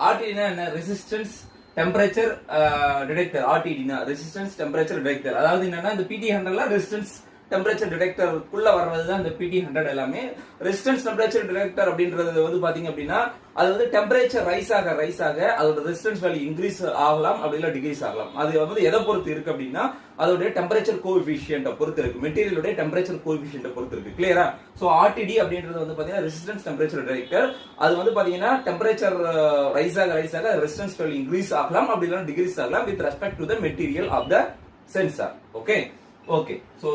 RTD என்ன resistance temperature detector. RTD resistance temperature detector. அதாவது என்னன்னா இந்த PT100ல ரெசிஸ்டன்ஸ் டெம்பரேச்சர் டிடெக்டருக்குள்ள வர்றதுதான் இந்த PT100 எல்லாமே. ரெசிஸ்டன்ஸ் டெம்பரேச்சர் டிடெக்டர் அப்படின்றது வந்து பாத்தீங்க அப்படின்னா அது வந்து டெம்பரேச்சர் ரைஸ் ஆக அதோட ரெசிஸ்டன்ஸ் வேல்யூ இன்க்ரீஸ் ஆகலாம் அப்படி இல்ல டிகிரீஸ் ஆகலாம். அது வந்து எதை பொறுத்து இருக்கு அப்படின்னா அதோட டெம்பரேச்சர் கோஎஃபிஷியன்ட் பொறுத்து இருக்கு. மெட்டீரியலோட டெம்பரேச்சர் கோஎஃபிஷியன்ட் பொறுத்து இருக்கு. கிளியரா? சோ RTD அப்படின்றது வந்து பாத்தீங்கன்னா ரெசிஸ்டன்ஸ் டெம்பரேச்சர் டிடெக்டர். அது வந்து பாத்தீங்கன்னா டெம்பரேச்சர் ரைஸ் ஆக ரெசிஸ்டன்ஸ் வேல்யூ இன்க்ரீஸ் ஆகலாம் அப்படி இல்ல டிகிரீஸ் ஆகலாம் with respect to the material of the sensor. Okay. So